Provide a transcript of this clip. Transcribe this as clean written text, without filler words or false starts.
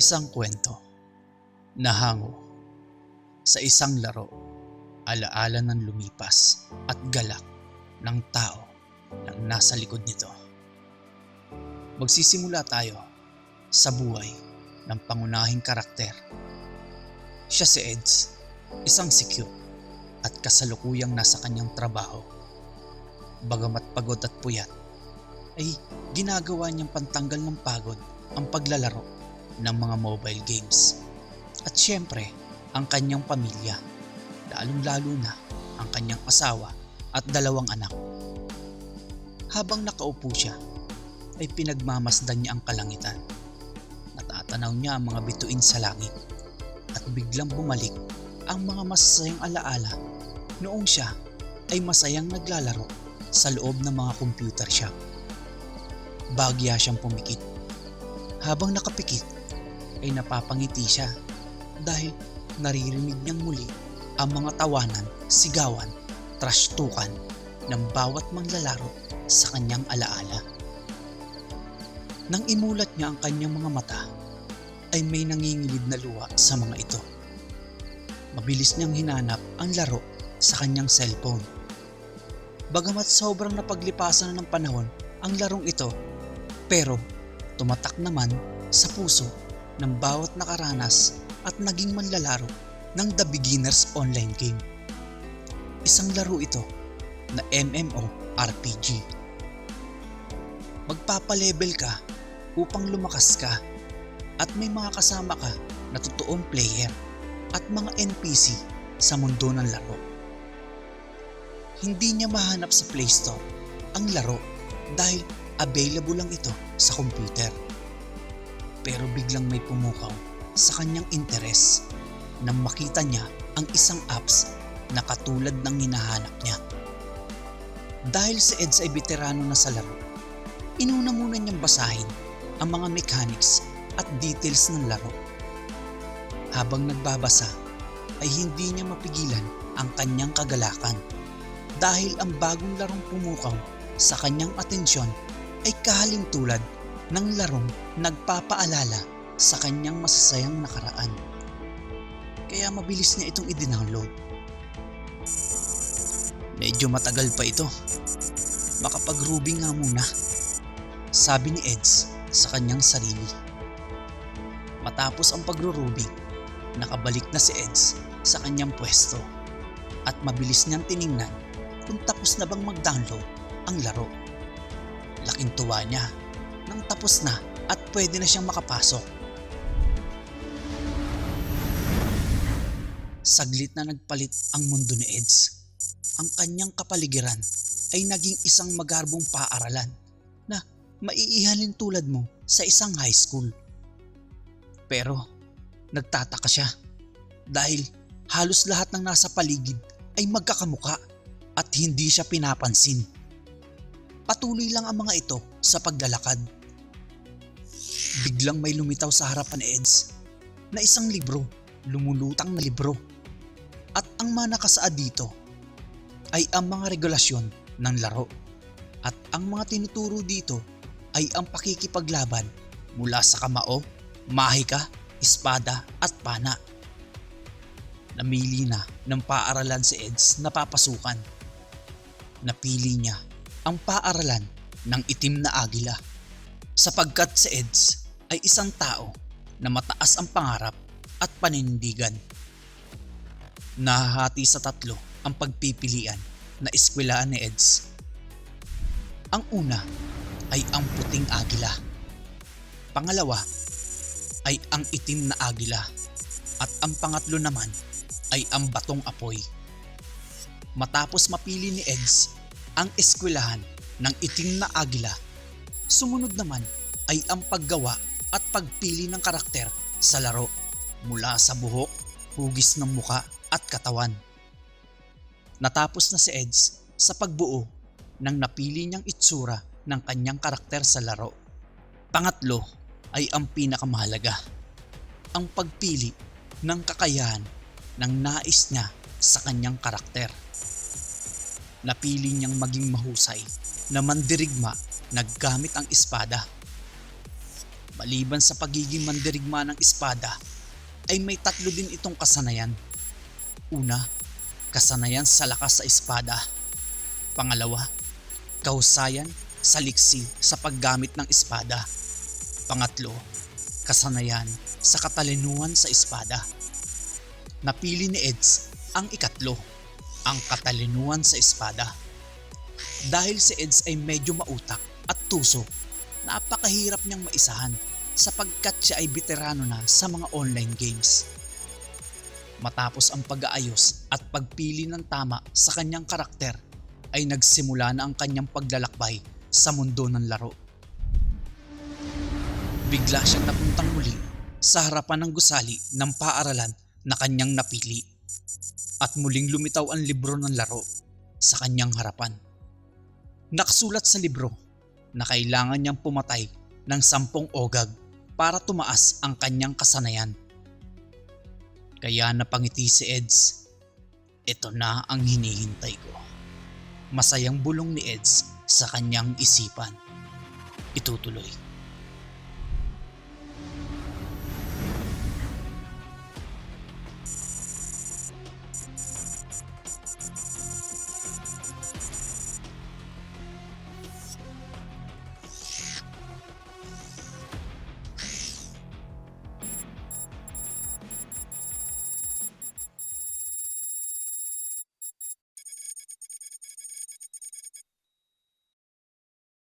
Isang kwento na hango sa isang laro, alaala ng lumipas at galak ng tao na nasa likod nito. Magsisimula tayo sa buhay ng pangunahing karakter. Siya si Eds, isang sikyo at kasalukuyang nasa kanyang trabaho. Bagamat pagod at puyat, ay ginagawa niyang pantanggal ng pagod ang paglalaro ng mga mobile games. At syempre, ang kanyang pamilya, lalong-lalo na ang kanyang asawa at 2 anak. Habang nakaupo siya, ay pinagmamasdan niya ang kalangitan. Natatanaw niya ang mga bituin sa langit at biglang bumalik ang mga masasayang alaala noong siya ay masayang naglalaro sa loob ng mga computer shop. Bagya siyang pumikit. Habang nakapikit, ay napapangiti siya dahil naririnig niyang muli ang mga tawanan, sigawan, trashtukan ng bawat manglalaro sa kanyang alaala. Nang imulat niya ang kanyang mga mata, ay may nangingilid na luha sa mga ito. Mabilis niyang hinanap ang laro sa kanyang cellphone. Bagamat sobrang napaglipasan na ng panahon ang larong ito, pero tumatak naman sa puso ng bawat nakaranas at naging manlalaro ng The Beginner's Online Game. Isang laro ito na MMORPG. Magpapalevel ka upang lumakas ka at may mga kasama ka na totoong player at mga NPC sa mundo ng laro. Hindi niya mahanap sa Play Store ang laro dahil available lang ito sa computer. Pero biglang may pumukaw sa kanyang interes nang makita niya ang isang apps na katulad ng hinahanap niya. Dahil si Eds ay veterano na sa laro, inuna muna niyang basahin ang mga mechanics at details ng laro. Habang nagbabasa ay hindi niya mapigilan ang kanyang kagalakan dahil ang bagong larong pumukaw sa kanyang atensyon ay kahalin tulad ng larong nagpapaalala sa kanyang masasayang nakaraan. Kaya mabilis niya itong i-download. Medyo matagal pa ito. Makapag-ruby nga muna, sabi ni Eds sa kanyang sarili. Matapos ang pagro-ruby, nakabalik na si Eds sa kanyang pwesto at mabilis niyang tiningnan kung tapos na bang mag-download ang laro. Laking tuwa niya nang tapos na at pwede na siyang makapasok. Saglit na nagpalit ang mundo ni Eds. Ang kanyang kapaligiran ay naging isang magarbong paaralan na maiihalin tulad mo sa isang high school. Pero nagtataka siya dahil halos lahat ng nasa paligid ay magkakamuka at hindi siya pinapansin. Patuloy lang ang mga ito sa paglalakad. Biglang may lumitaw sa harapan ni Eds na isang libro, lumulutang na libro. At ang mga nakasaad dito ay ang mga regulasyon ng laro. At ang mga tinuturo dito ay ang pakikipaglaban mula sa kamao, mahika, espada at pana. Namili na ng paaralan si Eds na papasukan. Napili niya ang paaralan ng itim na agila sapagkat si Eds ay isang tao na mataas ang pangarap at panindigan. Nahahati sa 3 ang pagpipilian na eskwelahan ni Eds. Ang una ay ang puting agila. Pangalawa ay ang itim na agila at ang pangatlo naman ay ang batong apoy. Matapos mapili ni Eds ang eskwelahan ng itim na agila, sumunod naman ay ang paggawa at pagpili ng karakter sa laro mula sa buhok, hugis ng muka at katawan. Natapos na si Eds sa pagbuo ng napili niyang itsura ng kanyang karakter sa laro. Pangatlo ay ang pinakamahalaga, ang pagpili ng kakayahan ng nais niya sa kanyang karakter. Napili niyang maging mahusay na mandirigma na gamit ang espada. Maliban sa pagiging mandirigma ng espada, ay may tatlo din itong kasanayan. Una, kasanayan sa lakas sa espada. Pangalawa, kahusayan sa liksi sa paggamit ng espada. Pangatlo, kasanayan sa katalinuhan sa espada. Napili ni Eds ang ikatlo, ang katalinuhan sa espada. Dahil si Eds ay medyo mautak at tuso, napakahirap niyang maisahan sapagkat siya ay veterano na sa mga online games. Matapos ang pag-aayos at pagpili ng tama sa kanyang karakter, ay nagsimula na ang kanyang paglalakbay sa mundo ng laro. Bigla siyang napuntang muli sa harapan ng gusali ng paaralan na kanyang napili, at muling lumitaw ang libro ng laro sa kanyang harapan. Nakasulat sa libro na kailangan niyang pumatay ng 10 ogag para tumaas ang kanyang kasanayan. Kaya napangiti si Eds. Ito na ang hinihintay ko. Masayang bulong ni Eds sa kanyang isipan. Itutuloy.